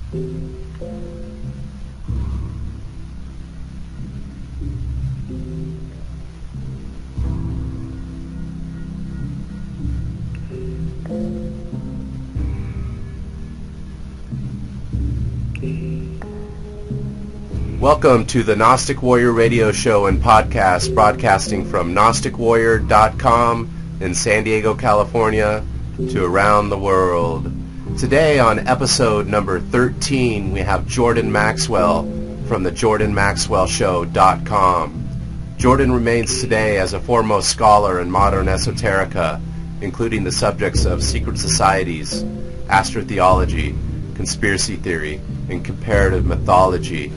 Welcome to the Gnostic Warrior radio show and podcast, broadcasting from GnosticWarrior.com in San Diego, California, to around the world. Today on episode number 13, we have Jordan Maxwell from the JordanMaxwellShow.com. Jordan remains today as a foremost scholar in modern esoterica, including the subjects of secret societies, astrotheology, conspiracy theory, and comparative mythology.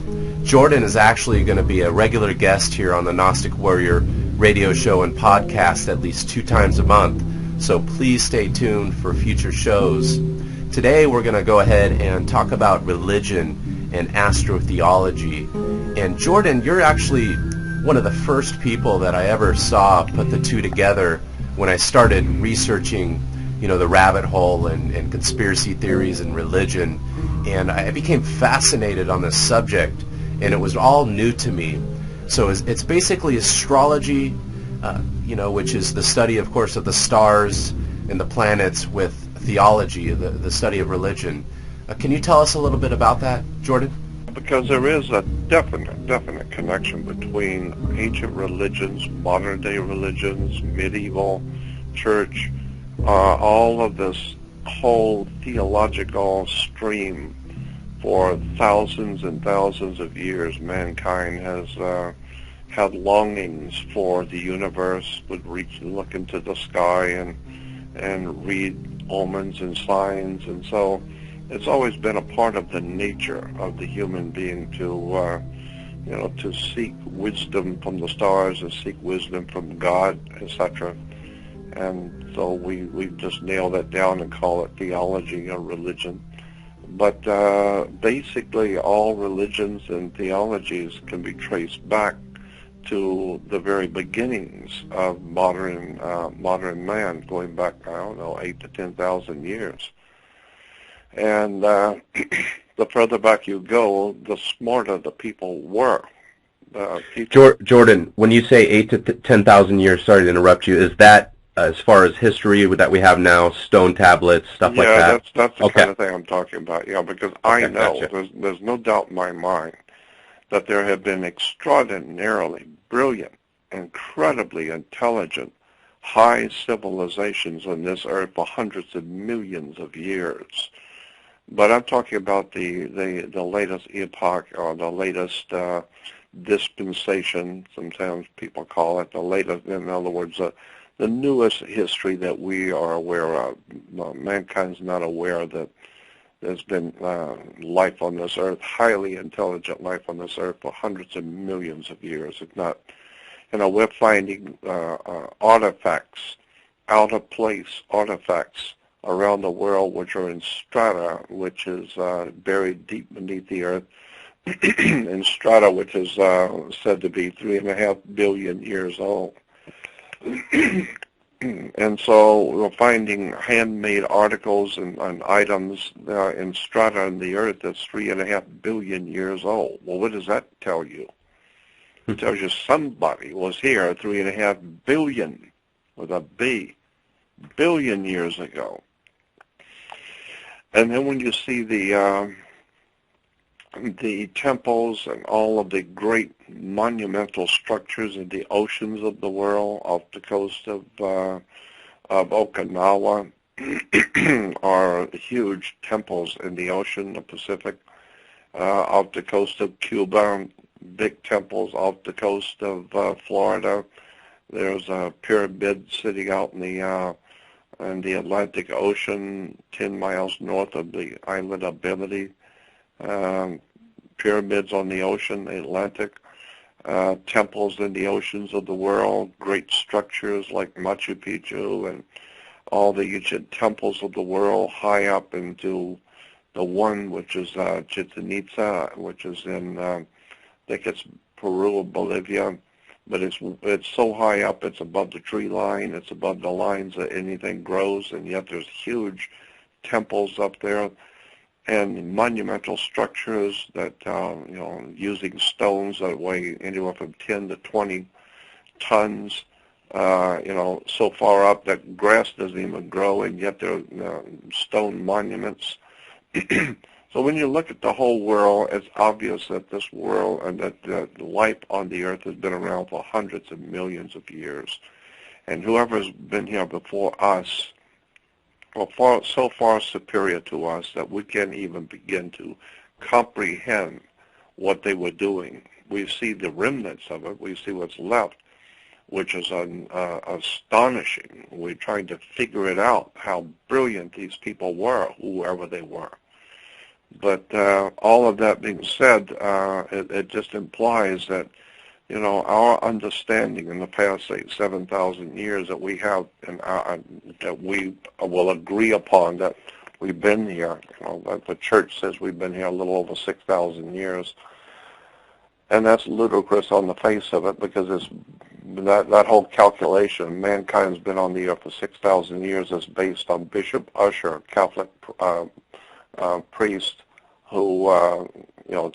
Jordan is actually going to be a regular guest here on the Gnostic Warrior radio show and podcast at least 2 times a month, so please stay tuned for future shows. Today we're going to go ahead and talk about religion and astrotheology. And Jordan, you're actually one of the first people that I ever saw put the two together when I started researching, the rabbit hole and conspiracy theories and religion. And I became fascinated on this subject, and it was all new to me. So it's basically astrology, which is the study, of course, of the stars and the planets, with theology, the study of religion. Can you tell us a little bit about that, Jordan? Because there is a definite connection between ancient religions, modern-day religions, medieval church, all of this whole theological stream. For thousands and thousands of years, mankind has had longings for the universe, would look into the sky and read omens and signs, and so it's always been a part of the nature of the human being to seek wisdom from the stars and seek wisdom from God, etc. And so we just nail that down and call it theology or religion. But basically all religions and theologies can be traced back to the very beginnings of modern man, going back, 8 to 10,000 years. And the further back you go, the smarter the people were. Jordan, when you say 8 to 10,000 years, sorry to interrupt you, is that as far as history that we have now, stone tablets, stuff like that? Yeah, that's the kind of thing I'm talking about, because I know, gotcha. There's no doubt in my mind that there have been extraordinarily brilliant, incredibly intelligent, high civilizations on this earth for hundreds of millions of years. But I'm talking about the latest epoch, or the latest dispensation, sometimes people call it, the latest, in other words, the newest history that we are aware of. Mankind's not aware that there's been life on this earth, highly intelligent life on this earth for hundreds of millions of years. If not, we're finding artifacts, out-of-place artifacts around the world, which are in strata, which is buried deep beneath the earth, in strata which is said to be 3.5 billion years old. And so we're finding handmade articles and items in strata in the earth that's 3.5 billion years old. Well, what does that tell you? It tells you somebody was here 3.5 billion, with a B, billion years ago. And then when you see the temples and all of the great monumental structures in the oceans of the world, off the coast of Okinawa, are huge temples in the ocean, the Pacific. Off the coast of Cuba, big temples. Off the coast of Florida, there's a pyramid sitting out in the Atlantic Ocean, 10 miles north of the island of Bimini. Pyramids on the ocean, the Atlantic, temples in the oceans of the world, great structures like Machu Picchu and all the ancient temples of the world, high up into the one which is Chichen Itza, which is in, I think it's Peru or Bolivia, but it's so high up, it's above the tree line, it's above the lines that anything grows, and yet there's huge temples up there. and monumental structures that, using stones that weigh anywhere from 10 to 20 tons, so far up that grass doesn't even grow, and yet there are stone monuments. So when you look at the whole world, it's obvious that this world and that life on the earth has been around for hundreds of millions of years. And whoever's been here before us, so far superior to us that we can't even begin to comprehend what they were doing. We see the remnants of it. We see what's left, which is astonishing. We're trying to figure it out, how brilliant these people were, whoever they were. But all of that being said, it just implies that, our understanding in the past, say, 7,000 years that we have, and that we will agree upon that we've been here. That the church says we've been here a little over 6,000 years. And that's ludicrous on the face of it, because it's that whole calculation, mankind's been on the earth for 6,000 years, is based on Bishop Ussher, Catholic priest, who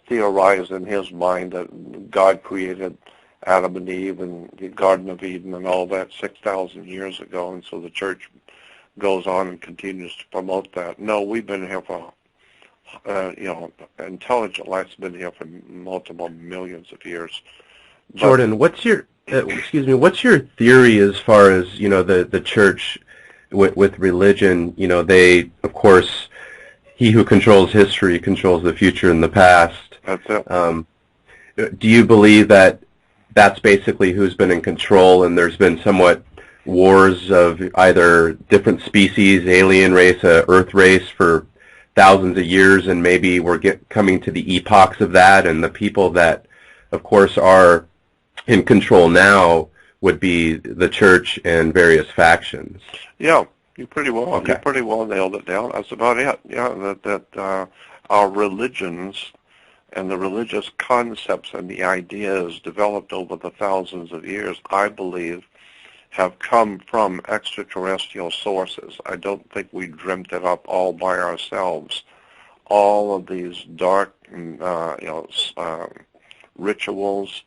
theorized in his mind that God created Adam and Eve and the Garden of Eden and all that 6,000 years ago, and so the church goes on and continues to promote that. No, we've been here for intelligent life's been here for multiple millions of years. But, Jordan, what's your theory as far as the church with religion? They, of course, he who controls history controls the future and the past. That's it. Do you believe that that's basically who's been in control, and there's been somewhat wars of either different species, alien race, Earth race, for thousands of years, and maybe we're coming to the epochs of that, and the people that, of course, are in control now would be the church and various factions? Yeah, you pretty well. Okay. You pretty well nailed it down. That's about it. Yeah, that our religions and the religious concepts and the ideas developed over the thousands of years, I believe, have come from extraterrestrial sources. I don't think we dreamt it up all by ourselves. All of these dark, rituals,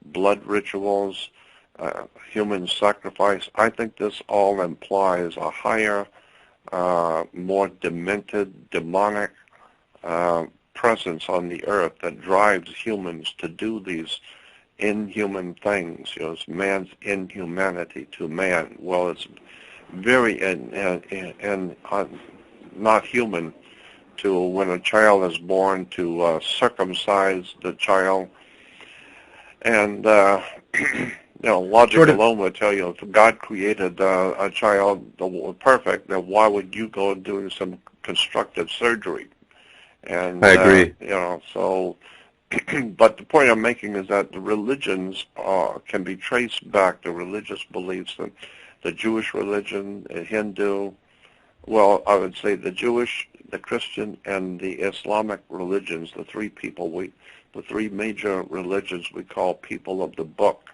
blood rituals, human sacrifice, I think this all implies a higher, more demented, demonic presence on the earth that drives humans to do these inhuman things. It's man's inhumanity to man. Well, it's very not human to, when a child is born, to circumcise the child. And logic alone would tell you, if God created a child perfect, then why would you go and do some constructive surgery? And I agree. So. But the point I'm making is that the religions can be traced back to religious beliefs, and the Jewish religion, the Hindu, well, I would say the Jewish, the Christian, and the Islamic religions, the three major religions we call people of the book,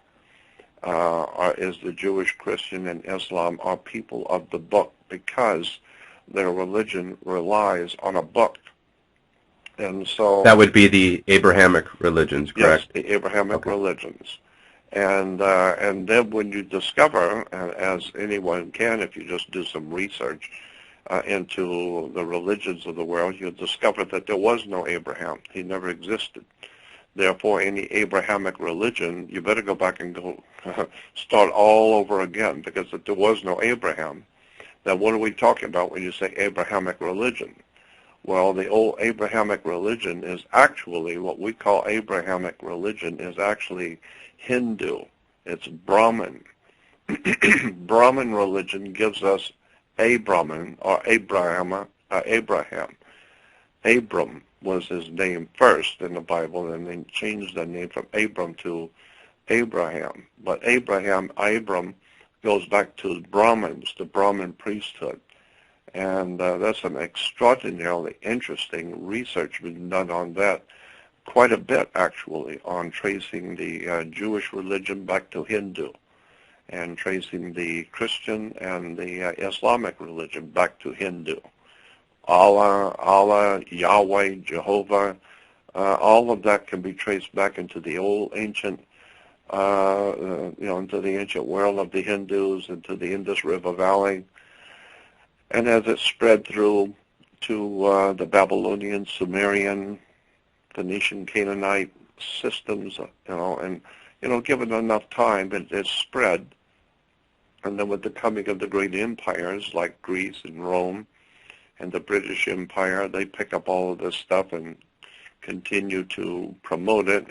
is the Jewish, Christian, and Islam are people of the book because their religion relies on a book. And so that would be the Abrahamic religions, correct? Yes, the Abrahamic religions. And then when you discover, as anyone can if you just do some research into the religions of the world, you'll discover that there was no Abraham. He never existed. Therefore, any Abrahamic religion, you better go back and go start all over again, because if there was no Abraham, then what are we talking about when you say Abrahamic religion? Well, the old Abrahamic religion is actually, what we call Abrahamic religion is actually Hindu. It's Brahmin. Brahmin religion gives us Abraham, or Abraham. Abram was his name first in the Bible, and then changed the name from Abram to Abraham. But Abram goes back to Brahmins, the Brahmin priesthood. And that's an extraordinarily interesting research been done on that, quite a bit actually, on tracing the Jewish religion back to Hindu, and tracing the Christian and the Islamic religion back to Hindu. Allah, Yahweh, Jehovah. All of that can be traced back into the old ancient, into the ancient world of the Hindus, into the Indus River Valley, and as it spread through to the Babylonian, Sumerian, Phoenician, Canaanite systems, and given enough time, it spread. And then with the coming of the great empires like Greece and Rome and the British Empire, they pick up all of this stuff and continue to promote it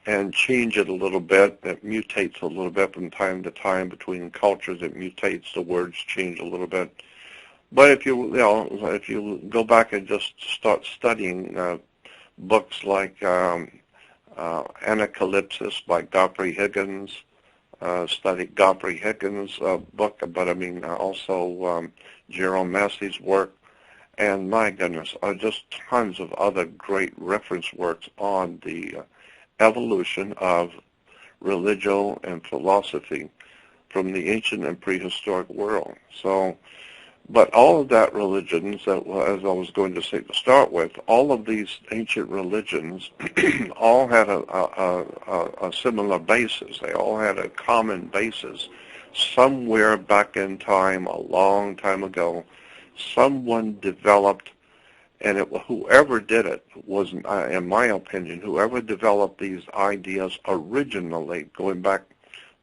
and change it a little bit. It mutates a little bit from time to time between cultures. It mutates. The words change a little bit. But if you go back and just start studying books like Anacalypsis by Godfrey Higgins, study Godfrey Higgins' book, but also Jerome Massey's work, and my goodness, just tons of other great reference works on the evolution of religion and philosophy from the ancient and prehistoric world. So, but all of that religions, as I was going to say to start with, all of these ancient religions all had a similar basis. They all had a common basis. Somewhere back in time, a long time ago, someone developed, and whoever did it was, in my opinion, whoever developed these ideas originally, going back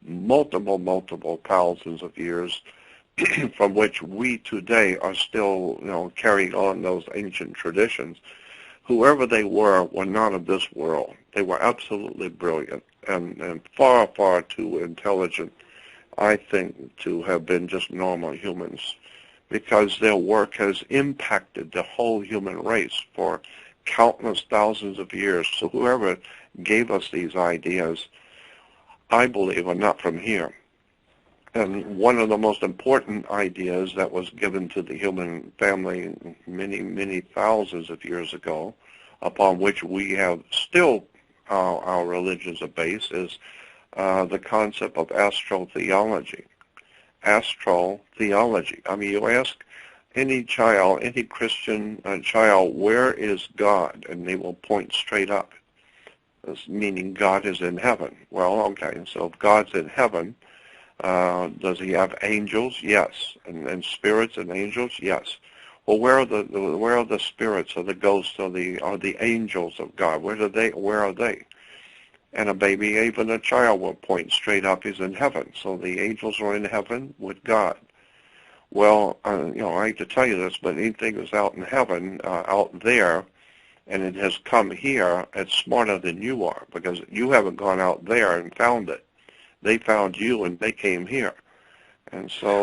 multiple thousands of years, from which we today are still, carrying on those ancient traditions. Whoever they were not of this world. They were absolutely brilliant and far too intelligent, I think, to have been just normal humans, because their work has impacted the whole human race for countless thousands of years. So whoever gave us these ideas, I believe, are not from here. And one of the most important ideas that was given to the human family many thousands of years ago, upon which we have still our religions are based, is the concept of astrotheology. Astrotheology. You ask any child, any Christian child, where is God? And they will point straight up, meaning God is in heaven. Well, okay, so if God's in heaven, does he have angels? Yes. And spirits and angels? Yes. Well, where are the spirits or the ghosts or the angels of God? Where are they? And a baby, even a child, will point straight up. He's in heaven. So the angels are in heaven with God. Well, I hate to tell you this, but anything that's out in heaven, out there, and it has come here, it's smarter than you are, because you haven't gone out there and found it. They found you and they came here. And so,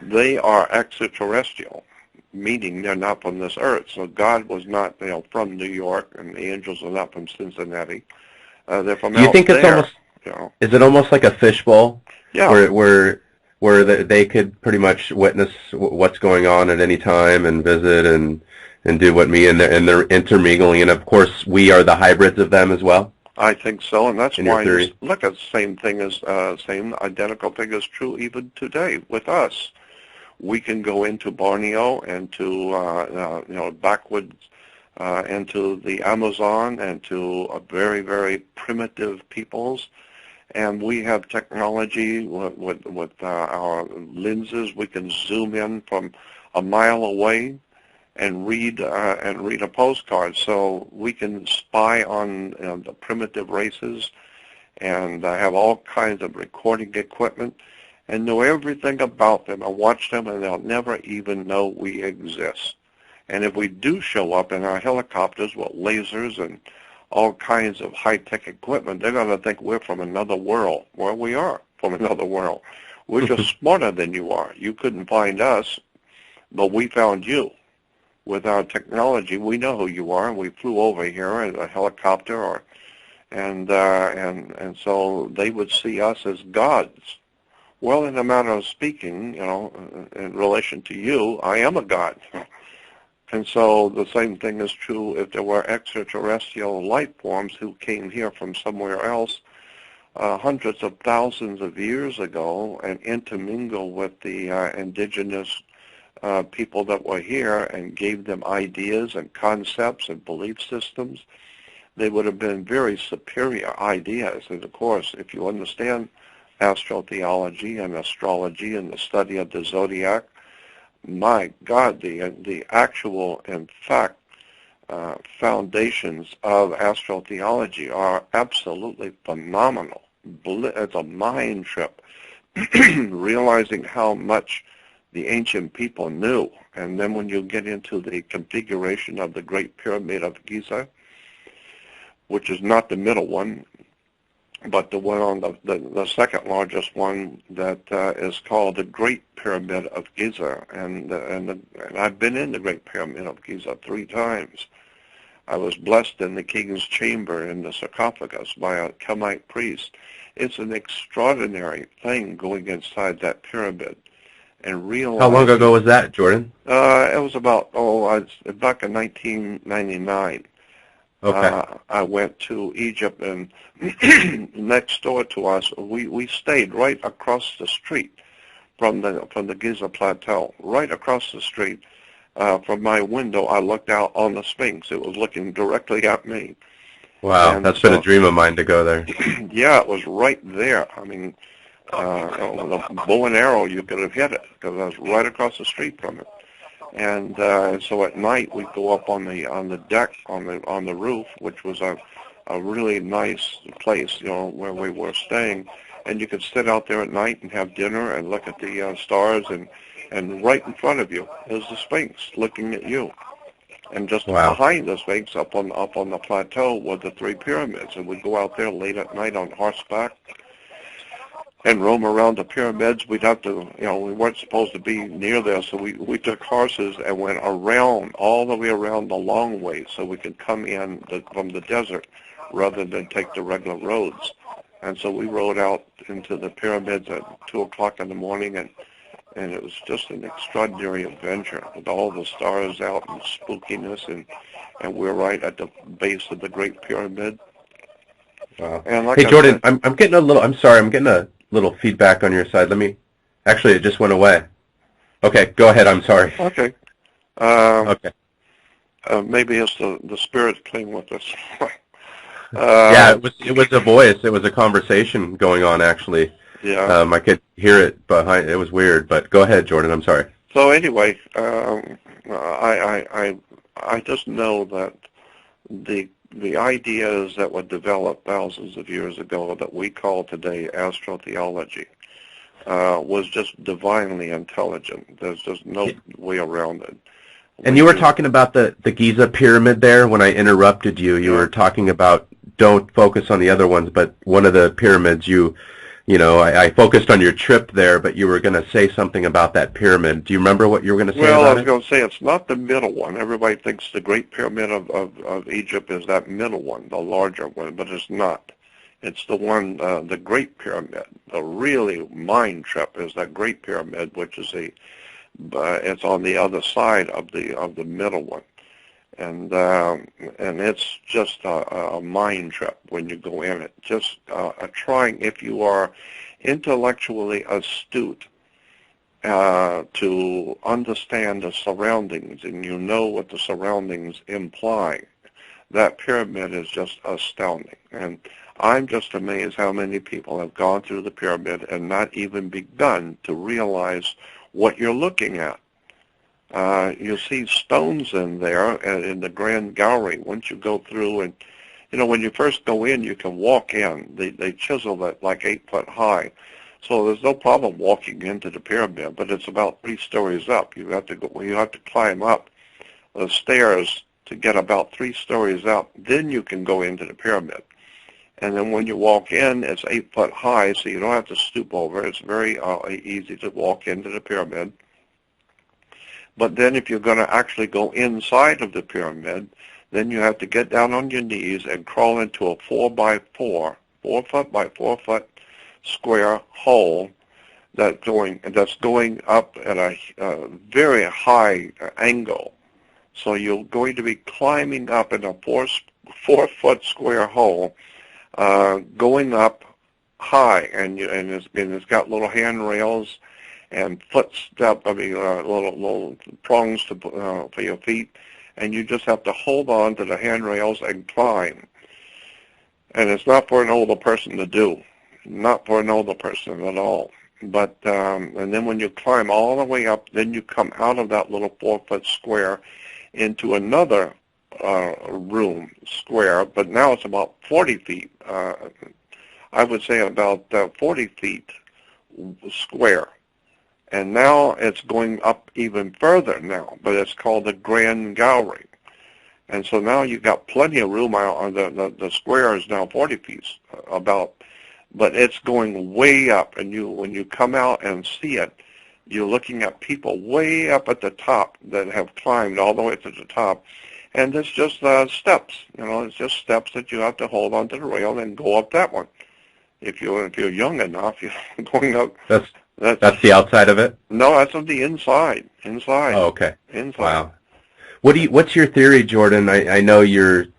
they are extraterrestrial, meaning they're not from this earth. So God was not, from New York, and the angels are not from Cincinnati. They're from Do you out think it's there. almost, is it almost like a fishbowl? Yeah. Where they could pretty much witness what's going on at any time and visit and do what me, and they're intermingling, and of course we are the hybrids of them as well? I think so, and that's why, look, it's the same thing same identical thing is true even today with us. We can go into Borneo and to, backwoods, and to the Amazon and to very primitive peoples, and we have technology with our lenses. We can zoom in from a mile away and read a postcard, so we can spy on the primitive races and have all kinds of recording equipment and know everything about them and watch them, and they'll never even know we exist. And if we do show up in our helicopters with lasers and all kinds of high-tech equipment, they're going to think we're from another world. Well, we are from another world. We're just smarter than you are. You couldn't find us, but we found you. With our technology, we know who you are, and we flew over here in a helicopter, and so they would see us as gods. Well, in a matter of speaking, in relation to you, I am a god. And so the same thing is true if there were extraterrestrial life forms who came here from somewhere else. hundreds of thousands of years ago and intermingle with the indigenous people that were here and gave them ideas and concepts and belief systems, they would have been very superior ideas. And of course, if you understand astrotheology and astrology and the study of the zodiac, my God, the actual, in fact, foundations of astrotheology are absolutely phenomenal. It's a mind trip, realizing how much the ancient people knew. And then when you get into the configuration of the Great Pyramid of Giza, which is not the middle one, but the one on the second largest one that is called the Great Pyramid of Giza. And I've been in the Great Pyramid of Giza 3 times. I was blessed in the king's chamber in the sarcophagus by a Khamite priest. It's an extraordinary thing going inside that pyramid and realizing. How long ago was that, Jordan? It was about, back in 1999. Okay. I went to Egypt, and next door to us, we stayed right across the street from the Giza Plateau, right across the street. From my window, I looked out on the Sphinx. It was looking directly at me. Wow, And that's been a dream of mine to go there. Yeah, it was right there. I mean, with a bow and arrow, you could have hit it because I was right across the street from it. And so at night, we'd go up on the deck on the roof, which was a really nice place, where we were staying. And you could sit out there at night and have dinner and look at the stars, and right in front of you is the Sphinx looking at you. And just behind the Sphinx, up on the plateau, were the 3 pyramids. And we'd go out there late at night on horseback and roam around the pyramids. We'd have to, we weren't supposed to be near there, so we took horses and went around, all the way around the long way, so we could come in from the desert rather than take the regular roads. And so we rode out into the pyramids at 2 o'clock in the morning, and it was just an extraordinary adventure with all the stars out and spookiness, and we're right at the base of the Great Pyramid. Wow. And like hey, Jordan, I'm getting I'm getting a little feedback on your side. Actually, it just went away. Okay, go ahead, I'm sorry. Okay. Okay. Maybe it's the spirit playing with us. Yeah, it was a voice. It was a conversation going on, actually. Yeah. I could hear it behind. It was weird, but go ahead, Jordan. I'm sorry. So anyway, I just know that the ideas that were developed thousands of years ago that we call today astrotheology was just divinely intelligent. There's just no way around it. And you were talking about the Giza pyramid there when I interrupted you. You were talking about don't focus on the other ones, but one of the pyramids I focused on your trip there, but you were going to say something about that pyramid. Do you remember what you were going to say about it? Well, I was going to say it's not the middle one. Everybody thinks the Great Pyramid of Egypt is that middle one, the larger one, but it's not. It's the one, the Great Pyramid. The really mind trip is that Great Pyramid, which is it's on the other side of the middle one. And it's just a mind trip when you go in it. Just trying, if you are intellectually astute, to understand the surroundings, and you know what the surroundings imply, that pyramid is just astounding. And I'm just amazed how many people have gone through the pyramid and not even begun to realize what you're looking at. You see stones in there in the Grand Gallery. Once you go through, and when you first go in, you can walk in. They chisel it like 8 foot high, so there's no problem walking into the pyramid. But it's about 3 stories up. You have to climb up the stairs to get about 3 stories up. Then you can go into the pyramid. And then when you walk in, it's 8 foot high, so you don't have to stoop over. It's very easy to walk into the pyramid. But then if you're going to actually go inside of the pyramid, then you have to get down on your knees and crawl into a 4 by 4 foot by 4 foot square hole that's going up at a very high angle. So you're going to be climbing up in a 4 foot square hole, going up high, and it's got little handrails and footstep. I mean, little prongs for your feet, and you just have to hold on to the handrails and climb. And it's not for an older person to do, not for an older person at all. But and then when you climb all the way up, then you come out of that little 4-foot square into another room square, but now it's about 40 feet. I would say about 40 feet square. And now it's going up even further now, but it's called the Grand Gallery. And so now you've got plenty of room on the square is now 40 feet about, but it's going way up. And when you come out and see it, you're looking at people way up at the top that have climbed all the way to the top. And it's just steps, it's just steps that you have to hold onto the rail and go up that one. If you're young enough, you're going up. That's the outside of it? No, that's on the inside. Inside. Oh, okay. Inside. Wow. What's your theory, Jordan? I know you've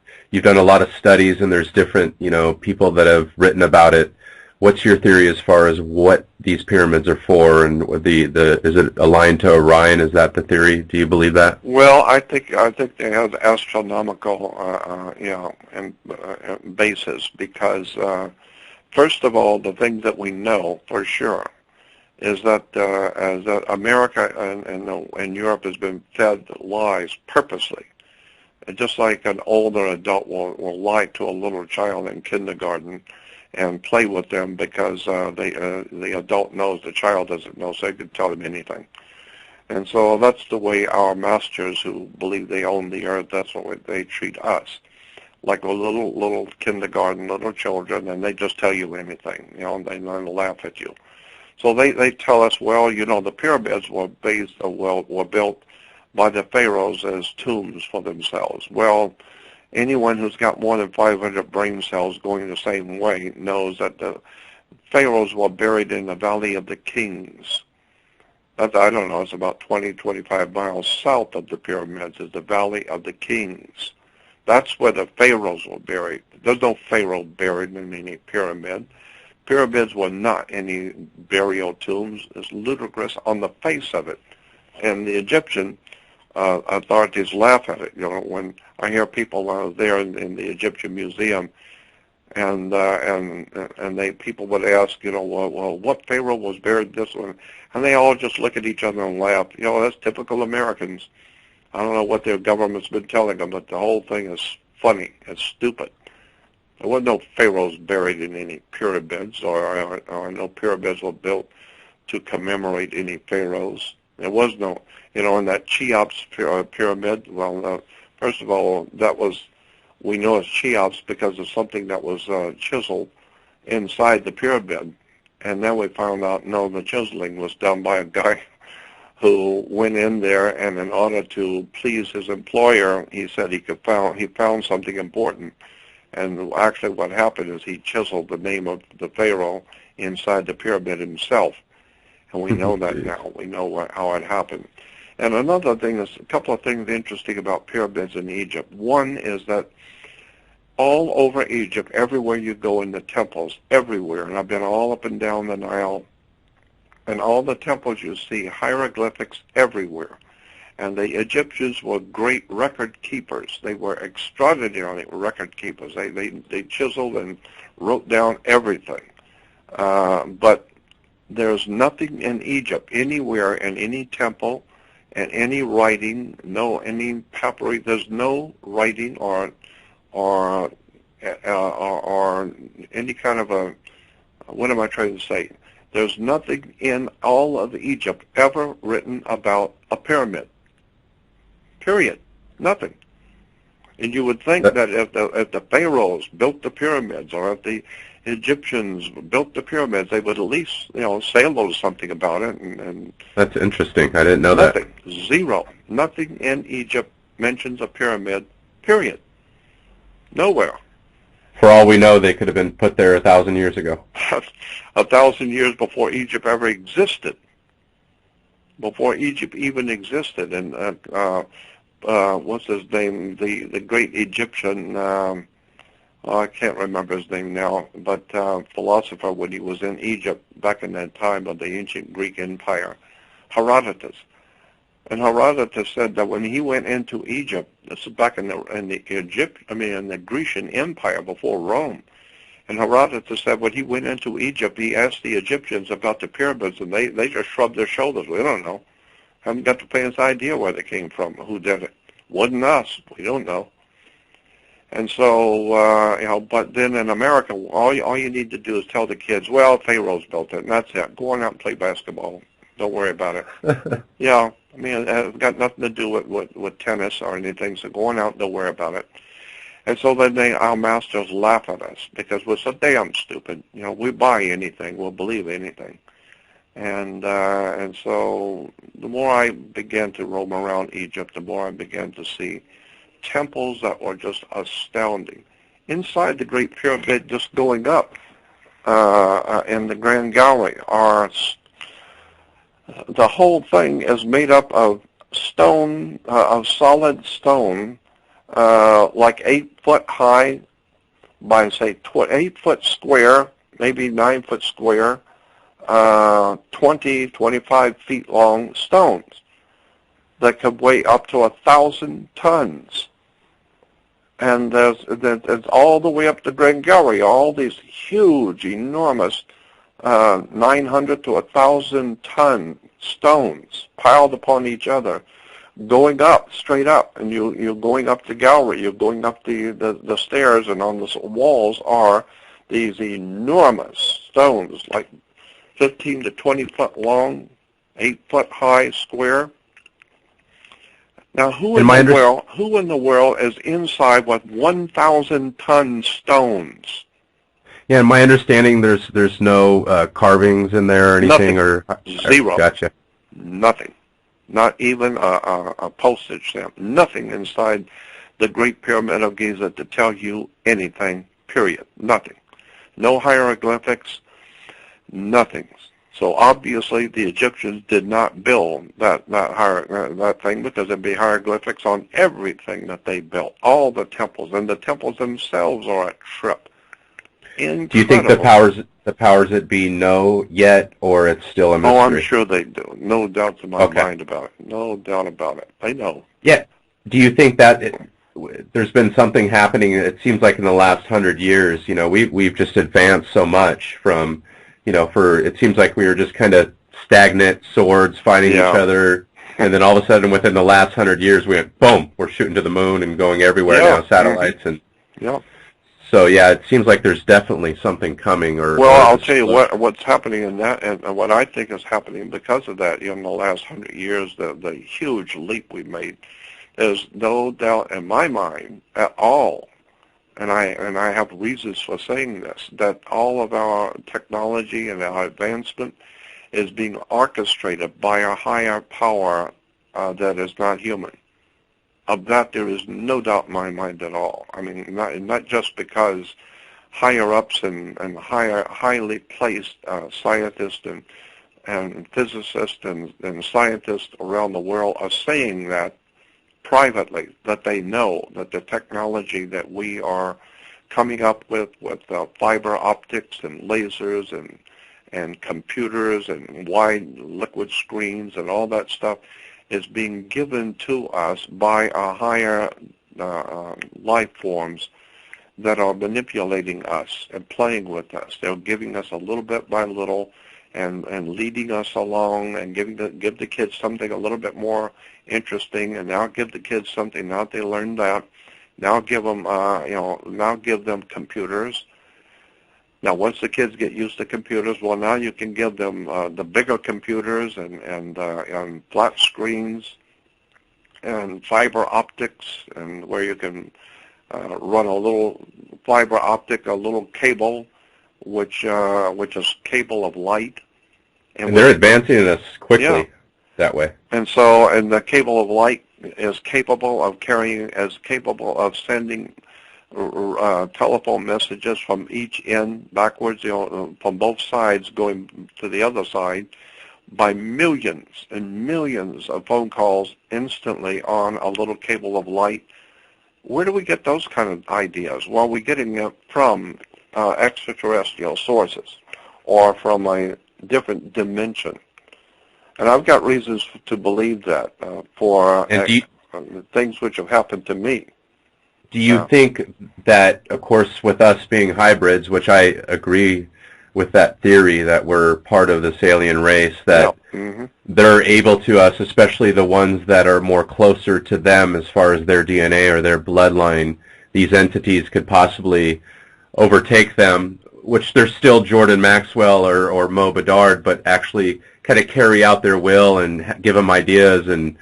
done a lot of studies and there's different, people that have written about it. What's your theory as far as what these pyramids are for, and is it aligned to Orion? Is that the theory? Do you believe that? Well, I think they have astronomical basis because first of all, the thing that we know for sure is that as America and Europe has been fed lies purposely. Just like an older adult will lie to a little child in kindergarten and play with them because the adult knows the child doesn't know, so they can tell them anything. And so that's the way our masters who believe they own the earth, that's what they treat us. Like a little kindergarten, little children, and they just tell you anything, and they laugh at you. So they tell us, well, the pyramids were built by the pharaohs as tombs for themselves. Well, anyone who's got more than 500 brain cells going the same way knows that the pharaohs were buried in the Valley of the Kings. I don't know, it's about 25 miles south of the pyramids is the Valley of the Kings. That's where the pharaohs were buried. There's no pharaoh buried in any pyramid. Pyramids were not any burial tombs. It's ludicrous on the face of it. And the Egyptian authorities laugh at it. When I hear people there in the Egyptian Museum, and people would ask, well, what pharaoh was buried this one? And they all just look at each other and laugh. That's typical Americans. I don't know what their government's been telling them, but the whole thing is funny. It's stupid. There were no pharaohs buried in any pyramids, or no pyramids were built to commemorate any pharaohs. There was no, in that Cheops pyramid, well, first of all, we know it's Cheops because of something that was chiseled inside the pyramid. And then we found out, no, the chiseling was done by a guy who went in there, and in order to please his employer, he said he found something important. And actually what happened is he chiseled the name of the pharaoh inside the pyramid himself. And we know that now. We know how it happened. And another thing is a couple of things interesting about pyramids in Egypt. One is that all over Egypt, everywhere you go in the temples, everywhere, and I've been all up and down the Nile, and all the temples you see, hieroglyphics everywhere. And the Egyptians were great record keepers. They were extraordinary record keepers. They chiseled and wrote down everything. But there's nothing in Egypt, anywhere, in any temple, and any writing, any papyri. There's no writing or any kind of a, what am I trying to say? There's nothing in all of Egypt ever written about a pyramid. Period. Nothing. And you would think that if the pharaohs built the pyramids, or if the Egyptians built the pyramids, they would at least, say a little something about it. And that's interesting. I didn't know nothing. That. Zero. Nothing in Egypt mentions a pyramid. Period. Nowhere. For all we know, they could have been put there 1,000 years ago. 1,000 years before Egypt ever existed. Before Egypt even existed. And what's his name? The great Egyptian I can't remember his name now, but philosopher when he was in Egypt back in that time of the ancient Greek Empire, Herodotus. And Herodotus said that when he went into Egypt, this is back in the Grecian Empire before Rome. And Herodotus said when he went into Egypt, he asked the Egyptians about the pyramids, and they just shrugged their shoulders. We don't know. Haven't got the faintest idea where they came from, who did it. Wasn't us. We don't know. And so, but then in America, all you need to do is tell the kids, well, Pharaoh's built it, and that's it. Go on out and play basketball. Don't worry about it. Yeah, I mean, it's got nothing to do with tennis or anything, so go on out and don't worry about it. And so then our masters laugh at us because we're so damn stupid. We buy anything, we'll believe anything. And so the more I began to roam around Egypt, the more I began to see temples that were just astounding. Inside the Great Pyramid, just going up in the Grand Gallery, the whole thing is made up of stone, of solid stone, like 8 foot high by, say, 8 foot square, maybe 9 foot square, 20, 25 feet long stones that could weigh up to 1,000 tons. And there's all the way up the Grand Gallery, all these huge, enormous 900 to 1,000 ton stones piled upon each other, going up, straight up, and you're going up the gallery, you're going up the stairs, and on the walls are these enormous stones, like 15 to 20 foot long, 8 foot high, square. Now, who in the world is inside with 1,000 ton stones? Yeah, in my understanding, there's no carvings in there or anything. Nothing. Zero. Gotcha. Nothing. Not even a postage stamp. Nothing inside the Great Pyramid of Giza to tell you anything. Period. Nothing. No hieroglyphics. Nothing. So obviously the Egyptians did not build that thing, because there'd be hieroglyphics on everything that they built, all the temples, and the temples themselves are a trip. Incredible. Do you think the powers that be know yet, or it's still a mystery? Oh, I'm sure they do. No doubt in my mind about it. No doubt about it. They know. Yeah. Do you think that there's been something happening? It seems like in the last 100 years, we've just advanced so much from. It seems like we were just kind of stagnant swords fighting each other, and then all of a sudden within the last 100 years we went, boom, we're shooting to the moon and going everywhere now, satellites. And so, it seems like there's definitely something coming. I'll tell you what's happening in that, and what I think is happening because of that in the last 100 years, the huge leap we made. There's no doubt in my mind at all, and I have reasons for saying this, that all of our technology and our advancement is being orchestrated by a higher power that is not human. Of that, there is no doubt in my mind at all. I mean, not just because higher-ups and highly placed scientists and physicists and scientists around the world are saying that privately, that they know that the technology that we are coming up with fiber optics and lasers and computers and wide liquid screens and all that stuff is being given to us by our higher life forms that are manipulating us and playing with us. They're giving us a little bit by little and leading us along and give the kids something a little bit more interesting, and now give the kids something. Now they learn that. Now give them, now give them computers. Now, once the kids get used to computers, well, now you can give them the bigger computers and flat screens and fiber optics, and where you can run a little fiber optic, a little cable, which is cable of light. And they're advancing this quickly that way. And the cable of light is capable of sending telephone messages from each end backwards, from both sides going to the other side, by millions and millions of phone calls instantly on a little cable of light. Where do we get those kind of ideas? Well, we're getting it from extraterrestrial sources or from a different dimension. And I've got reasons to believe that for things which have happened to me. Do you think that, of course, with us being hybrids, which I agree with that theory that we're part of this alien race, that they're able to us, especially the ones that are more closer to them as far as their DNA or their bloodline, these entities could possibly overtake them, which they're still Jordan Maxwell or Mo Bedard, but actually kind of carry out their will and give them ideas and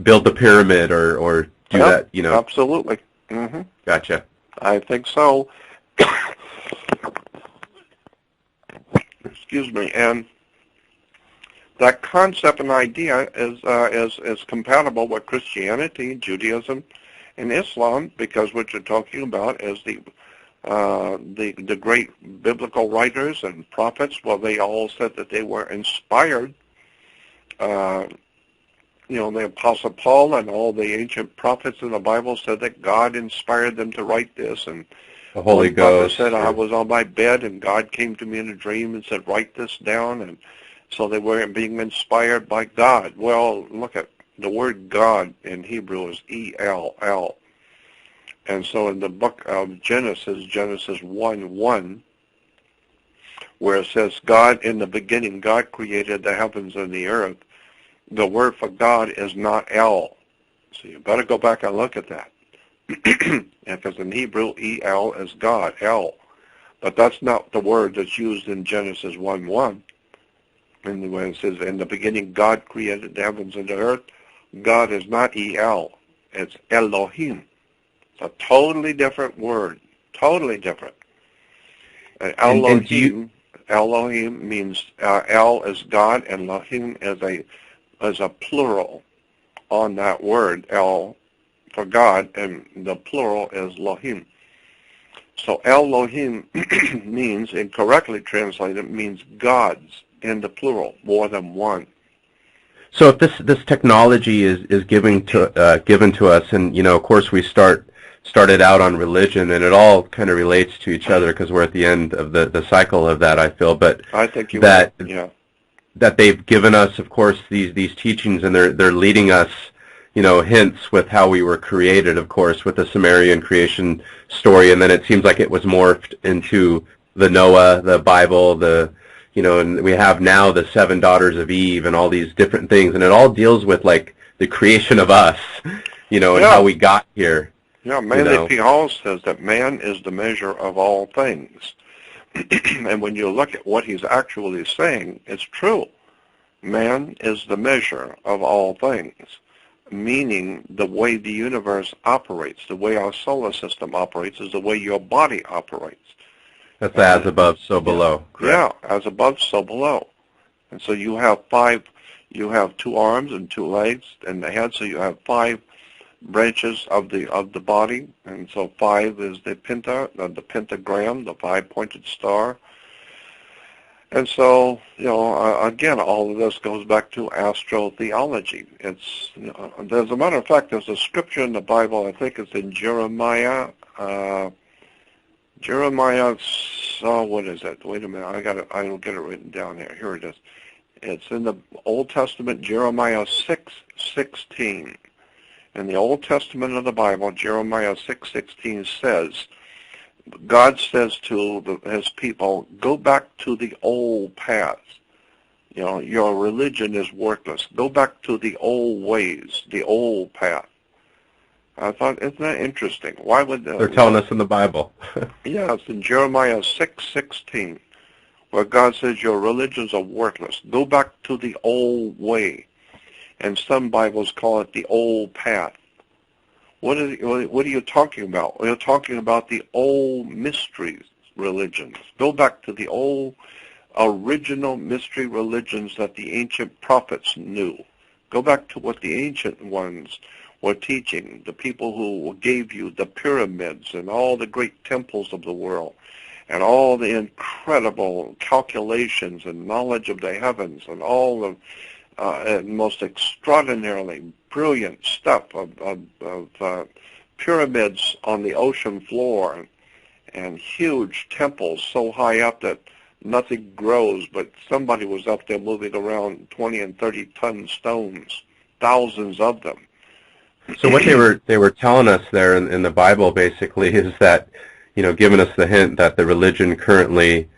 build the pyramid or do that, you know? Absolutely. Gotcha. I think so. Excuse me. And that concept and idea is compatible with Christianity, Judaism, and Islam, because what you're talking about is the great biblical writers and prophets. Well, they all said that they were inspired. The Apostle Paul and all the ancient prophets in the Bible said that God inspired them to write this. And the Holy Ghost said, I was on my bed and God came to me in a dream and said, write this down. And so they were being inspired by God. Well, look at the word God in Hebrew is E-L-L. And so in the book of Genesis 1:1, where it says, God, in the beginning, God created the heavens and the earth, the word for God is not El. So you better go back and look at that. Because in Hebrew, E-L is God, El. But that's not the word that's used in Genesis 1:1. And when it says, in the beginning, God created the heavens and the earth, God is not E-L. It's Elohim. It's a totally different word. Totally different. Elohim means El is God, and Elohim is a plural on that word, El, for God, and the plural is Lohim. So Elohim means, incorrectly translated, means gods in the plural, more than one. So if this technology is given to us, and of course we started out on religion, and it all kind of relates to each other because we're at the end of the cycle of that, I feel. But I think that they've given us, of course, these teachings, and they're leading us, hints with how we were created, of course, with the Sumerian creation story, and then it seems like it was morphed into the Noah, the Bible, and we have now the 7 daughters of Eve and all these different things, and it all deals with like the creation of us, and how we got here. Yeah, Manly P. Hall says that man is the measure of all things. And when you look at what he's actually saying, it's true. Man is the measure of all things, meaning the way the universe operates, the way our solar system operates is the way your body operates. That's as above, so below. Correct? Yeah, as above, so below. And so you have 2 arms and 2 legs and the head, so you have 5 branches of the body, and so 5 is the pentagram, the 5-pointed star. And so, again, all of this goes back to astrotheology. It's, as a matter of fact, there's a scripture in the Bible, I think it's in Jeremiah. What is it? Wait a minute, I don't get it written down here. Here it is. It's in the Old Testament, Jeremiah 6:16. In the Old Testament of the Bible, Jeremiah 6:16 says, God says to his people, go back to the old paths. Your religion is worthless. Go back to the old ways, the old path. I thought, isn't that interesting? Why would they're telling us in the Bible? Yeah, it's in Jeremiah 6:16, where God says your religions are worthless. Go back to the old way. And some Bibles call it the old path. What are you talking about? We're talking about the old mysteries religions. Go back to the old original mystery religions that the ancient prophets knew. Go back to what the ancient ones were teaching, the people who gave you the pyramids and all the great temples of the world and all the incredible calculations and knowledge of the heavens and all the most extraordinarily brilliant stuff of pyramids on the ocean floor and huge temples so high up that nothing grows, but somebody was up there moving around 20 and 30-ton stones, thousands of them. So what they were telling us there in the Bible basically is that, giving us the hint that the religion currently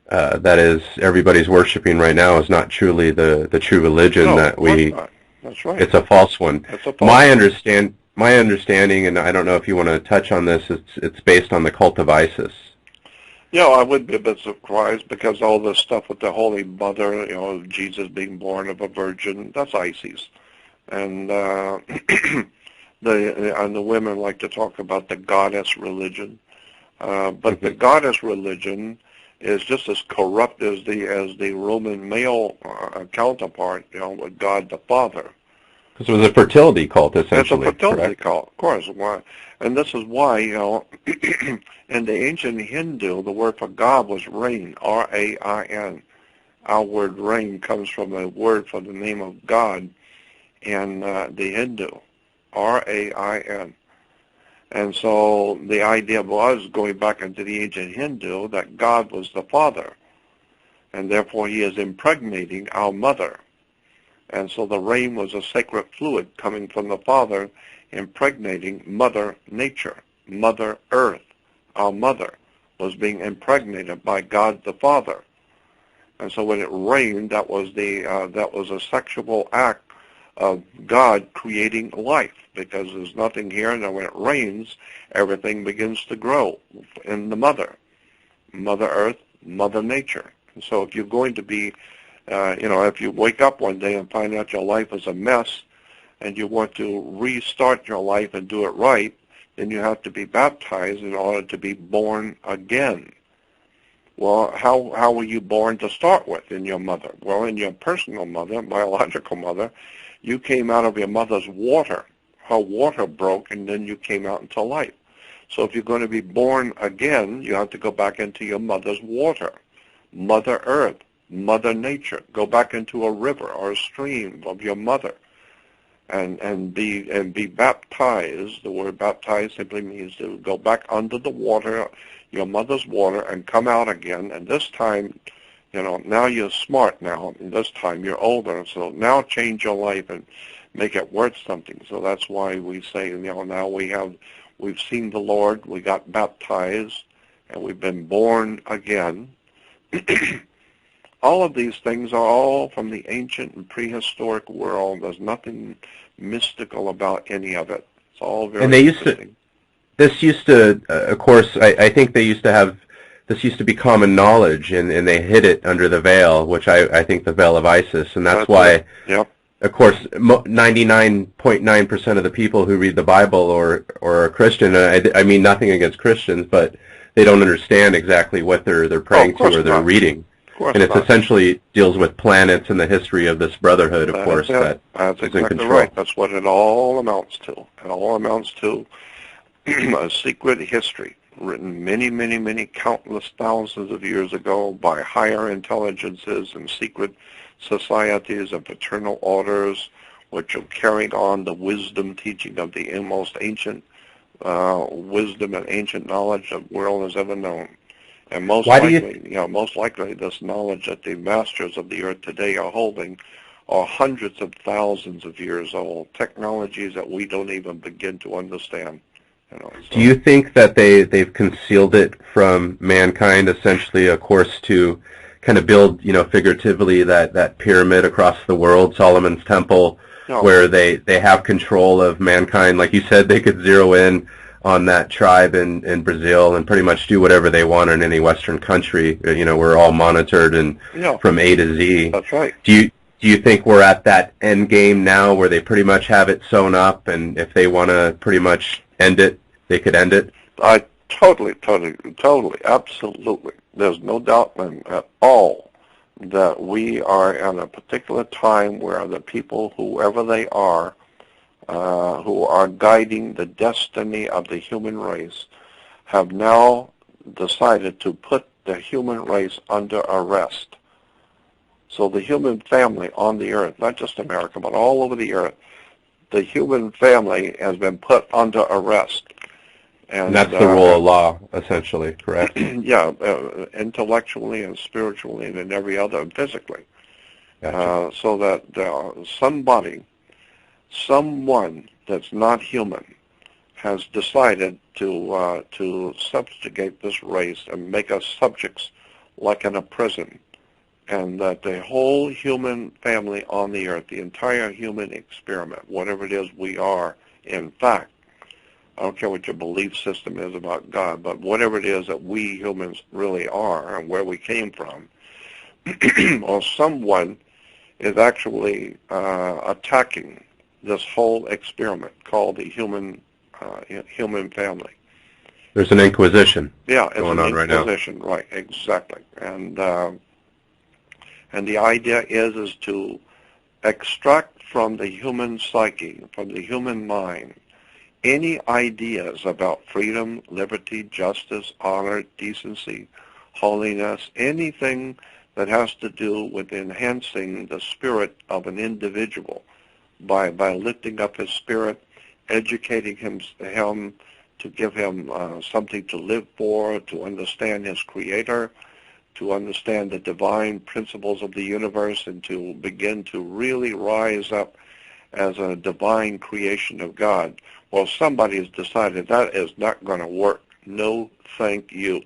that is everybody's worshiping right now is not truly the true religion. No, that we. Not. That's right. It's a false one. It's a false My understanding, and I don't know if you want to touch on this, it's based on the cult of Isis. Yeah, I would be a bit surprised because all this stuff with the Holy Mother, Jesus being born of a virgin, that's Isis. And the women like to talk about the goddess religion. But the goddess religion is just as corrupt as the Roman male counterpart, with God the Father. Because it was a fertility cult, essentially. It's a fertility correct? cult, of course. And this is why, in the ancient Hindu, the word for God was rain, R-A-I-N. Our word rain comes from a word for the name of God in the Hindu, R-A-I-N. And so the idea was, going back into the ancient Hindu, that God was the Father, and therefore he is impregnating our mother. And so the rain was a sacred fluid coming from the Father, impregnating Mother Nature, Mother Earth. Our mother was being impregnated by God the Father. And so when it rained, that was a sexual act of God creating life, because there's nothing here, and when it rains, everything begins to grow in the Mother Earth, Mother Nature. And so if you're going to be, if you wake up one day and find out your life is a mess, and you want to restart your life and do it right, then you have to be baptized in order to be born again. Well, how were you born to start with in your mother? Well, in your personal mother, biological mother, you came out of your mother's water. Her water broke, and then you came out into life. So if you're going to be born again, you have to go back into your mother's water, Mother Earth, Mother Nature. Go back into a river or a stream of your mother, and be baptized. The word baptized simply means to go back under the water, your mother's water, and come out again. And this time, now you're smart now, and this time you're older. So now change your life and make it worth something. So that's why we say, now we've seen the Lord, we got baptized, and we've been born again. All of these things are all from the ancient and prehistoric world. There's nothing mystical about any of it. It's all very interesting. This used to, of course, I think they used to have, this used to be common knowledge, and they hid it under the veil, which I think the veil of Isis, and that's why, yep. Of course, 99.9% of the people who read the Bible or are Christian, I mean nothing against Christians, but they don't understand exactly what they're praying to or they're reading. And it essentially deals with planets and the history of this brotherhood, of course, that's exactly right. That's what it all amounts to. It all amounts to a secret history written many, many, many countless thousands of years ago by higher intelligences and secret societies and fraternal orders, which are carrying on the wisdom teaching of the most ancient wisdom and ancient knowledge the world has ever known. And most likely, this knowledge that the masters of the earth today are holding are hundreds of thousands of years old, technologies that we don't even begin to understand. Do you think that they've concealed it from mankind, essentially, of course, to kind of build, figuratively that pyramid across the world, Solomon's Temple, where they have control of mankind? Like you said, they could zero in on that tribe in Brazil and pretty much do whatever they want in any Western country. We're all monitored and from A to Z. That's right. Do you think we're at that end game now where they pretty much have it sewn up, and if they want to pretty much end it, they could end it? Totally, absolutely. There's no doubt at all that we are at a particular time where the people, whoever they are, who are guiding the destiny of the human race, have now decided to put the human race under arrest. So the human family on the earth, not just America, but all over the earth, the human family has been put under arrest. And that's the rule of law, essentially, correct? Yeah, intellectually and spiritually and in every other, and physically. Gotcha. So that someone that's not human has decided to subjugate this race and make us subjects like in a prison, and that the whole human family on the earth, the entire human experiment, whatever it is we are, in fact, I don't care what your belief system is about God, but whatever it is that we humans really are and where we came from, or someone is actually attacking this whole experiment called the human family. There's an inquisition going on right now. Inquisition, right, exactly. And the idea is to extract from the human psyche, from the human mind, any ideas about freedom, liberty, justice, honor, decency, holiness, anything that has to do with enhancing the spirit of an individual by lifting up his spirit, educating him to give him something to live for, to understand his creator, to understand the divine principles of the universe, and to begin to really rise up as a divine creation of God. Well, somebody has decided that is not going to work. No, thank you.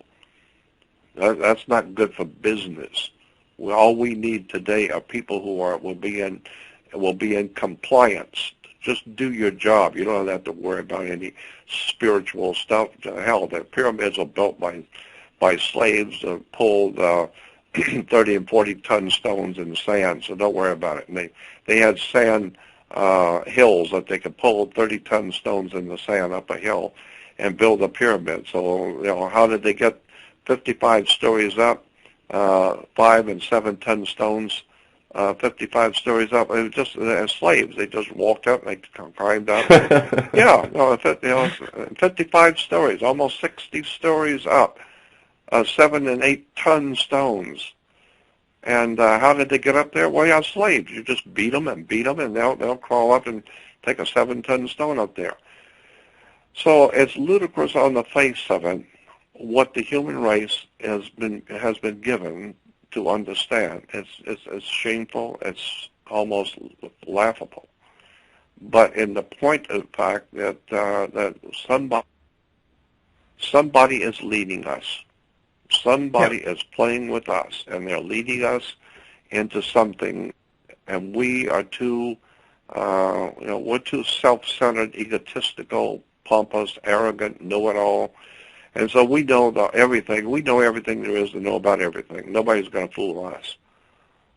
That's not good for business. All we need today are people who will be in compliance. Just do your job. You don't have to worry about any spiritual stuff. Hell, the pyramids were built by slaves that pulled 30 and 40-ton stones in the sand, so don't worry about it. And they had sand hills that they could pull 30-ton stones in the sand up a hill and build a pyramid. So, how did they get 55 stories up, 5 and 7-ton stones, 55 stories up? It was just as slaves. They just walked up and they climbed up. 55 stories, almost 60 stories up, 7 and 8-ton stones. And how did they get up there? Well, yeah, slaves. You just beat them, and they'll crawl up and take a 7-ton stone up there. So it's ludicrous on the face of it what the human race has been given to understand. It's shameful. It's almost laughable. But in the point of fact that somebody is leading us. Somebody is playing with us, and they're leading us into something, and we are we're too self-centered, egotistical, pompous, arrogant, know-it-all, and so we know everything. We know everything there is to know about everything. Nobody's going to fool us.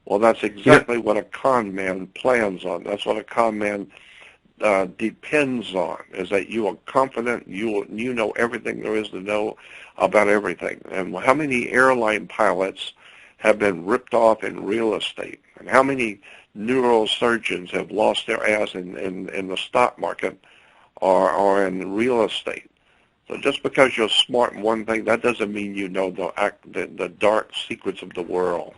Well, that's exactly what a con man plans on. That's what a con man depends on, is that you are confident, you know everything there is to know about everything. And how many airline pilots have been ripped off in real estate? And how many neurosurgeons have lost their ass in the stock market or in real estate? So just because you're smart in one thing, that doesn't mean you know the dark secrets of the world.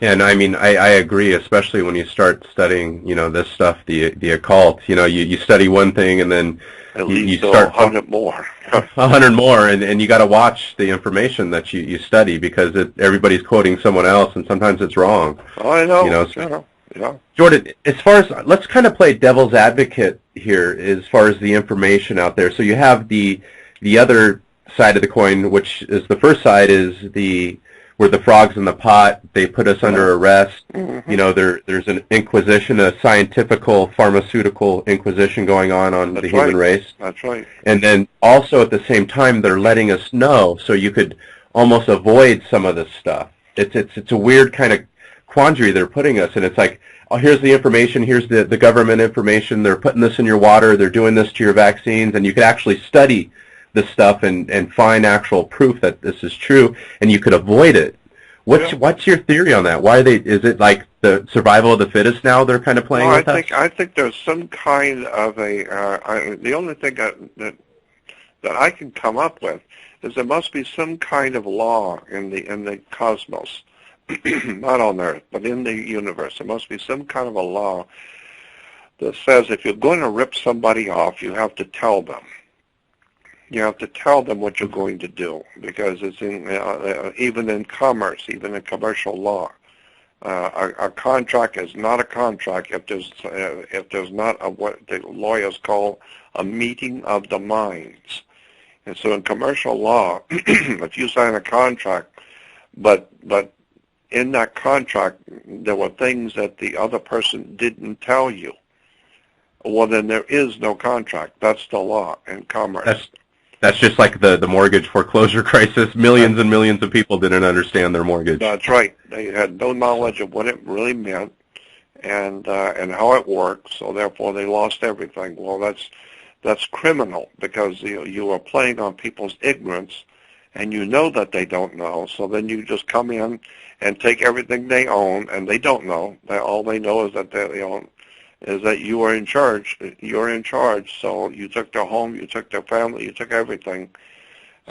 Yeah, and I mean, I agree, especially when you start studying, this stuff, the occult. You study one thing, and then you start 100 more. 100 more, and you got to watch the information that you study, because everybody's quoting someone else, and sometimes it's wrong. Oh, I know. Yeah. Jordan, as far as, let's kind of play devil's advocate here as far as the information out there. So you have the other side of the coin, which is the first side, is we're the frogs in the pot. They put us under arrest. Mm-hmm. There's an inquisition, a scientifical, pharmaceutical inquisition going on the human race. That's right. And then also at the same time, they're letting us know, so you could almost avoid some of this stuff. It's a weird kind of quandary they're putting us in. It's like, oh, here's the information, here's the government information, they're putting this in your water, they're doing this to your vaccines, and you could actually study this stuff and find actual proof that this is true, and you could avoid it. What's your theory on that? Is it like the survival of the fittest now they're kind of playing with us? I think there's some kind of the only thing that I can come up with is there must be some kind of law in the cosmos, not on Earth, but in the universe. There must be some kind of a law that says if you're going to rip somebody off, you have to tell them. You have to tell them what you're going to do, because it's in even in commerce, even in commercial law. A contract is not a contract if there's not what the lawyers call a meeting of the minds. And so in commercial law, if you sign a contract, but in that contract there were things that the other person didn't tell you, well, then there is no contract. That's the law in commerce. That's just like the mortgage foreclosure crisis. Millions and millions of people didn't understand their mortgage. That's right. They had no knowledge of what it really meant and how it worked, so therefore they lost everything. Well, that's criminal, because you are playing on people's ignorance, and you know that they don't know, so then you just come in and take everything they own, and they don't know. All they know is that that you are in charge. You're in charge. So you took their home, you took their family, you took everything.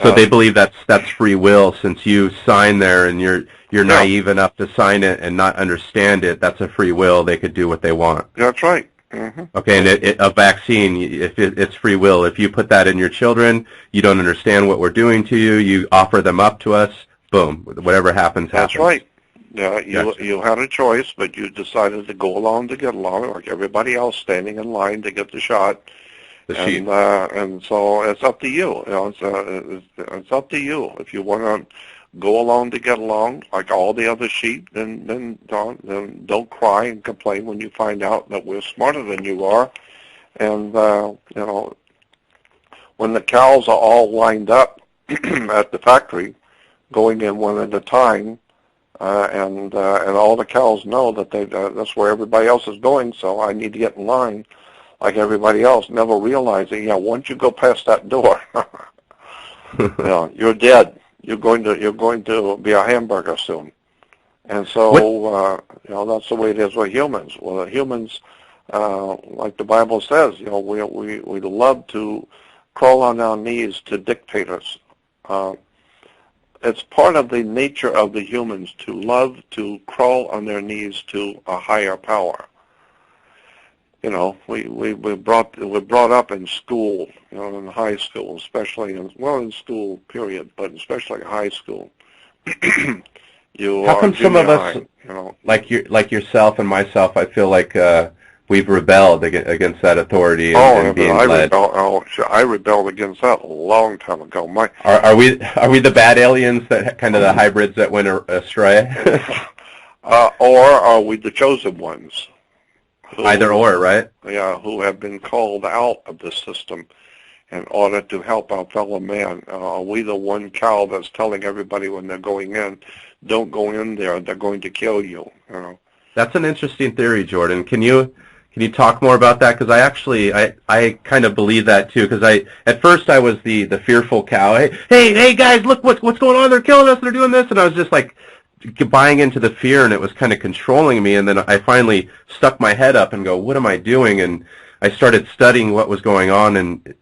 So they believe that's free will, since you sign there and you're naive enough to sign it and not understand it. That's a free will. They could do what they want. That's right. Mm-hmm. Okay, and a vaccine, if it's free will. If you put that in your children, you don't understand what we're doing to you. You offer them up to us. Boom. Whatever happens, happens. That's right. Yeah, Gotcha. you had a choice, but you decided to go along to get along, like everybody else standing in line to get the shot. And so it's up to you. It's up to you. If you want to go along to get along, like all the other sheep, then don't cry and complain when you find out that we're smarter than you are. And when the cows are all lined up at the factory, going in one at a time. And all the cows know that that's where everybody else is going, so I need to get in line like everybody else, never realizing, once you go past that door, you're dead. You're going to be a hamburger soon. And so that's the way it is with humans. Well, the humans, like the Bible says, we love to crawl on our knees to dictators. It's part of the nature of the humans to love to crawl on their knees to a higher power. We're brought up in school, in high school, especially in school period, but especially high school. How come some of us, like yourself and myself, I feel like we've rebelled against that authority and being led? I rebelled against that a long time ago. Are we the bad aliens, that kind of the hybrids that went astray? Or are we the chosen ones? Either or, right? Yeah, who have been called out of the system in order to help our fellow man. Are we the one cow that's telling everybody when they're going in, don't go in there, they're going to kill you? That's an interesting theory, Jordan. Can you talk more about that? Because I kind of believe that too. Because at first I was the fearful cow. Hey guys, look what's going on. They're killing us. They're doing this, and I was just like buying into the fear, and it was kind of controlling me. And then I finally stuck my head up and go, what am I doing? And I started studying what was going on and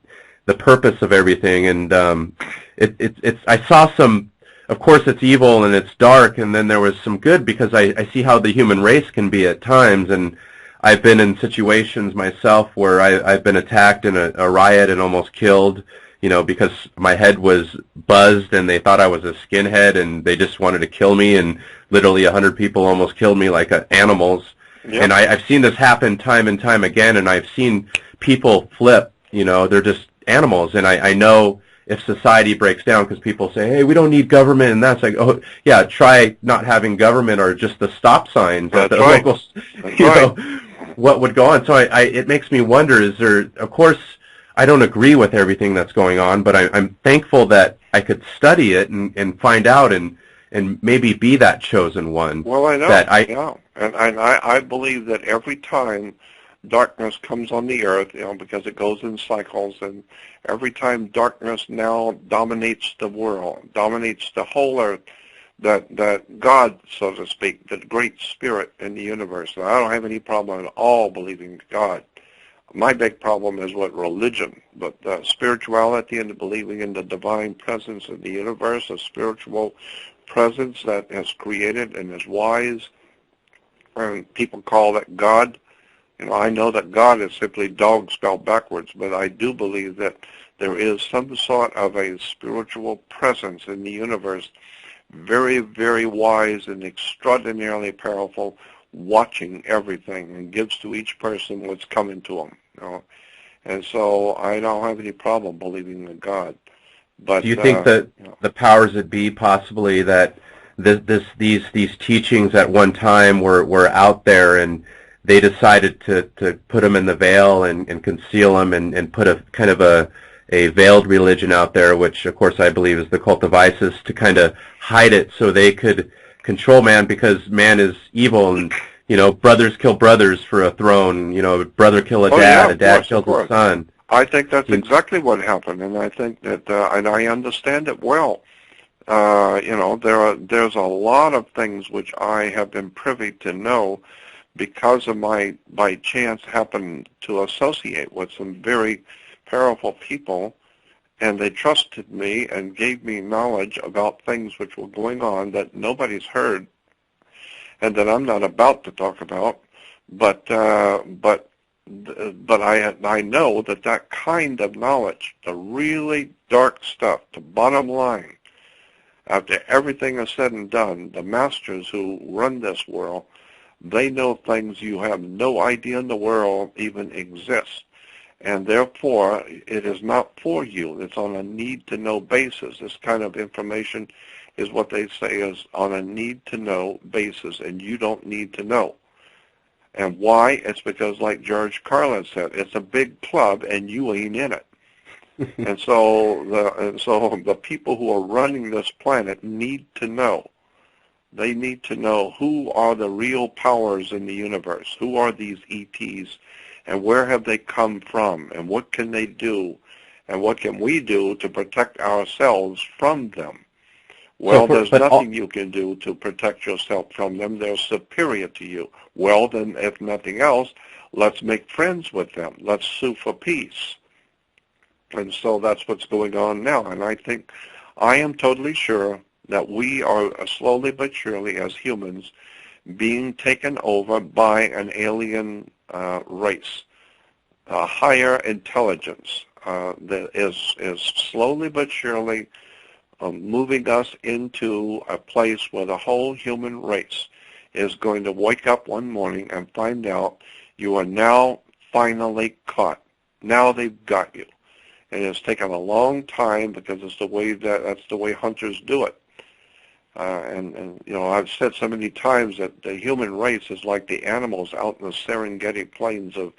the purpose of everything. And I saw some. Of course, it's evil and it's dark, and then there was some good, because I see how the human race can be at times. And I've been in situations myself where I've been attacked in a riot and almost killed, because my head was buzzed and they thought I was a skinhead and they just wanted to kill me, and literally 100 people almost killed me like animals. Yep. And I've seen this happen time and time again, and I've seen people flip, they're just animals. And I know if society breaks down, because people say, hey, we don't need government, and that's like, oh, yeah, try not having government, or just the stop signs at the local, what would go on. So it makes me wonder, is there, of course, I don't agree with everything that's going on, but I'm thankful that I could study it and find out and maybe be that chosen one. Well, I know, that and I believe that every time darkness comes on the earth, because it goes in cycles, and every time darkness now dominates the world, dominates the whole earth, that God, so to speak, the great spirit in the universe. And I don't have any problem at all believing God. My big problem is with religion, but spirituality and believing in the divine presence in the universe, a spiritual presence that has created and is wise, and people call it God. I know that God is simply dog spelled backwards, but I do believe that there is some sort of a spiritual presence in the universe, very, very wise and extraordinarily powerful, watching everything and gives to each person what's coming to them. And so I don't have any problem believing in God. But do you think that the powers that be possibly that these teachings at one time were out there and they decided to put them in the veil and conceal them and put a kind of a veiled religion out there, which of course I believe is the cult of Isis, to kind of hide it so they could control man, because man is evil and brothers kill brothers for a throne, brother kill a dad, a dad kills a son. I think that's exactly what happened, and I think that and I understand it well. There's a lot of things which I have been privy to know because of my, by chance, happened to associate with some very powerful people, and they trusted me and gave me knowledge about things which were going on that nobody's heard and that I'm not about to talk about. But I know that kind of knowledge, the really dark stuff, the bottom line, after everything is said and done, the masters who run this world, they know things you have no idea in the world even exist. And therefore, it is not for you. It's on a need-to-know basis. This kind of information is what they say is on a need-to-know basis, and you don't need to know. And why? It's because, like George Carlin said, it's a big club, and you ain't in it. And so the people who are running this planet need to know. They need to know who are the real powers in the universe, who are these ETs, and where have they come from, and what can they do, and what can we do to protect ourselves from them. Well, there's nothing you can do to protect yourself from them. They're superior to you. Well, then, if nothing else, let's make friends with them. Let's sue for peace. And so that's what's going on now. And I am totally sure that we are slowly but surely, as humans, being taken over by an alien race, a higher intelligence that is slowly but surely moving us into a place where the whole human race is going to wake up one morning and find out you are now finally caught. Now they've got you. And it's taken a long time because that's the way hunters do it. And I've said so many times that the human race is like the animals out in the Serengeti plains of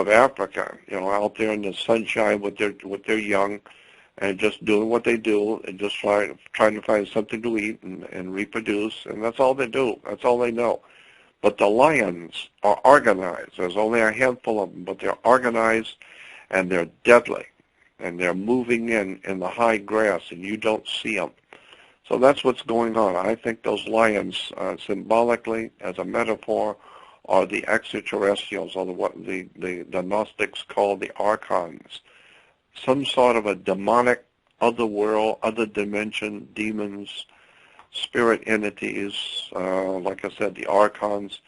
Africa, out there in the sunshine with their young, and just doing what they do, and just trying to find something to eat and reproduce, and that's all they do. That's all they know. But the lions are organized. There's only a handful of them, but they're organized, and they're deadly, and they're moving in the high grass, and you don't see them. So that's what's going on. I think those lions, symbolically, as a metaphor, are the extraterrestrials, or what the Gnostics call the archons. Some sort of a demonic other world, other dimension, demons, spirit entities, like I said, the archons.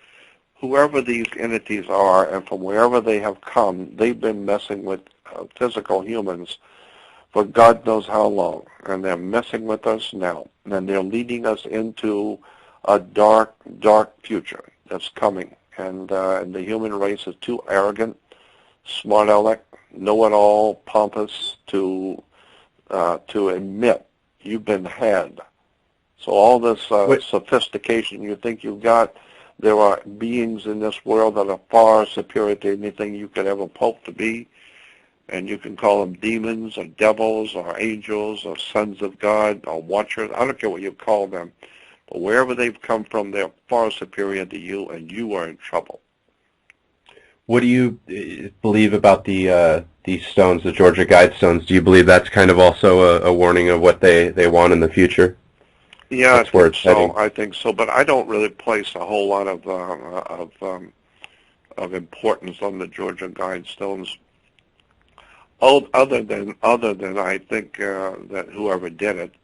Whoever these entities are, and from wherever they have come, they've been messing with physical humans for God knows how long, and they're messing with us now, and they're leading us into a dark, dark future that's coming, and the human race is too arrogant, smart aleck, know-it-all, pompous to admit you've been had. So all this sophistication you think you've got, there are beings in this world that are far superior to anything you could ever hope to be. And you can call them demons or devils or angels or sons of God or watchers. I don't care what you call them. But wherever they've come from, they're far superior to you, and you are in trouble. What do you believe about these stones, the Georgia Guidestones? Do you believe that's kind of also a warning of what they want in the future? Yeah, that's where it's heading. I think so. But I don't really place a whole lot of importance on the Georgia Guidestones. Other than I think that whoever did it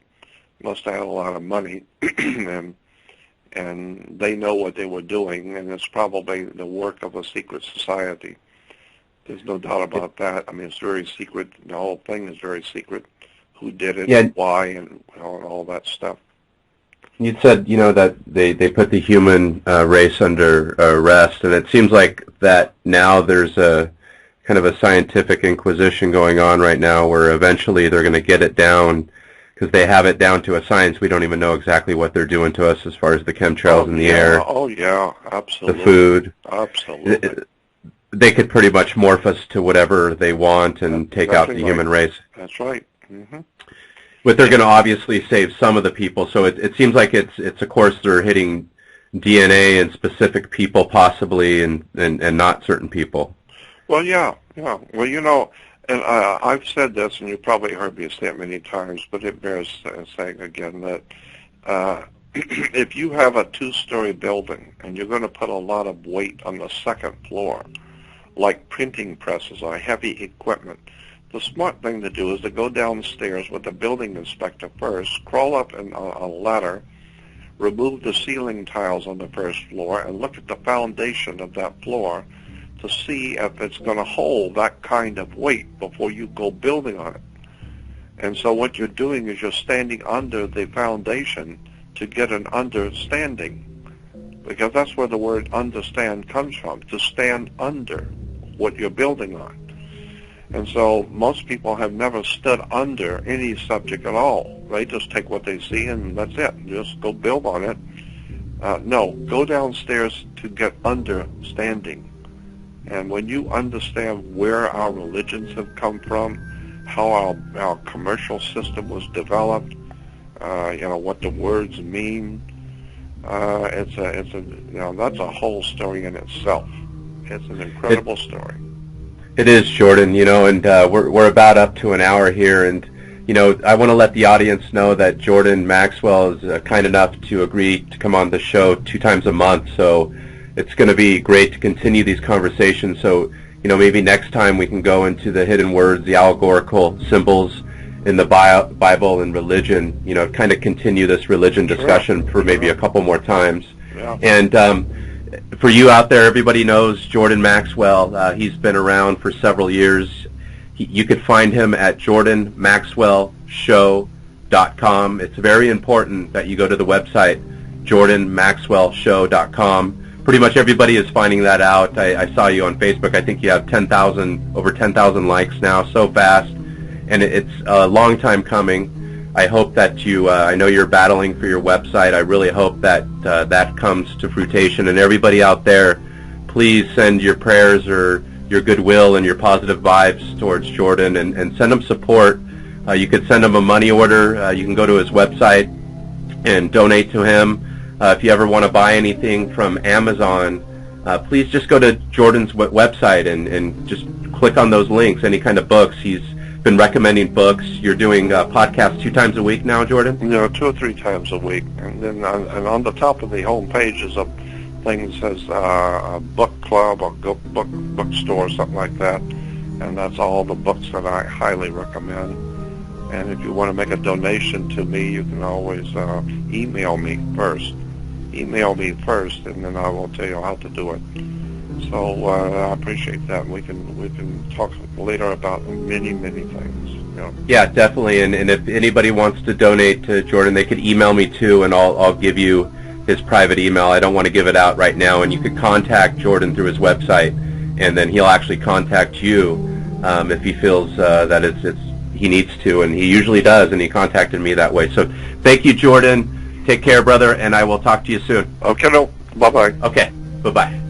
must have had a lot of money, and and they know what they were doing, and it's probably the work of a secret society. There's no doubt about that. I mean, it's very secret. The whole thing is very secret. Who did it, and why, and all that stuff. You said, that they put the human race under arrest, and it seems like that now there's a kind of a scientific inquisition going on right now where eventually they're going to get it down, because they have it down to a science. We don't even know exactly what they're doing to us as far as the chemtrails in the air. Oh, yeah, absolutely. The food. Absolutely. They could pretty much morph us to whatever they want and take out the human race. That's right. Mm-hmm. But they're going to obviously save some of the people, so it seems like it's of course they're hitting DNA and specific people possibly, and not certain people. Well, yeah. Well, and I've said this, and you've probably heard me say it many times, but it bears saying again that if you have a 2-story building and you're going to put a lot of weight on the second floor, like printing presses or heavy equipment, the smart thing to do is to go downstairs with the building inspector first, crawl up a ladder, remove the ceiling tiles on the first floor, and look at the foundation of that floor to see if it's going to hold that kind of weight before you go building on it. And so what you're doing is you're standing under the foundation to get an understanding, because that's where the word understand comes from, to stand under what you're building on. And so most people have never stood under any subject at all. They just take what they see and that's it. Just go build on it. No, go downstairs to get understanding. And when you understand where our religions have come from, how our commercial system was developed, what the words mean, that's a whole story in itself. It's an incredible story. It is, Jordan, and we're about up to an hour here, and I want to let the audience know that Jordan Maxwell is kind enough to agree to come on the show 2 times a month, so it's going to be great to continue these conversations. So, maybe next time we can go into the hidden words, the allegorical symbols in the Bible and religion, kind of continue this religion discussion for maybe a couple more times. Yeah. And for you out there, everybody knows Jordan Maxwell. He's been around for several years. You could find him at jordanmaxwellshow.com. It's very important that you go to the website, jordanmaxwellshow.com. Pretty much everybody is finding that out. I saw you on Facebook. I think you have over 10,000 likes now, so fast. And it's a long time coming. I hope that I know you're battling for your website. I really hope that that comes to fruition. And everybody out there, please send your prayers or your goodwill and your positive vibes towards Jordan, and send him support. You could send him a money order. You can go to his website and donate to him. If you ever want to buy anything from Amazon, please just go to Jordan's website and just click on those links, any kind of books. He's been recommending books. You're doing podcasts 2 times a week now, Jordan? 2 or 3 times a week. And then on the top of the home page is a thing that says a book club or bookstore or something like that. And that's all the books that I highly recommend. And if you want to make a donation to me, you can always email me first. Email me first, and then I will tell you how to do it. So I appreciate that. We can talk later about many things. Yeah, definitely. And if anybody wants to donate to Jordan, they could email me too, and I'll give you his private email. I don't want to give it out right now. And you could contact Jordan through his website, and then he'll actually contact you if he feels that he needs to, and he usually does. And he contacted me that way. So thank you, Jordan. Take care, brother, and I will talk to you soon. Okay, no. Bye-bye. Okay, bye-bye.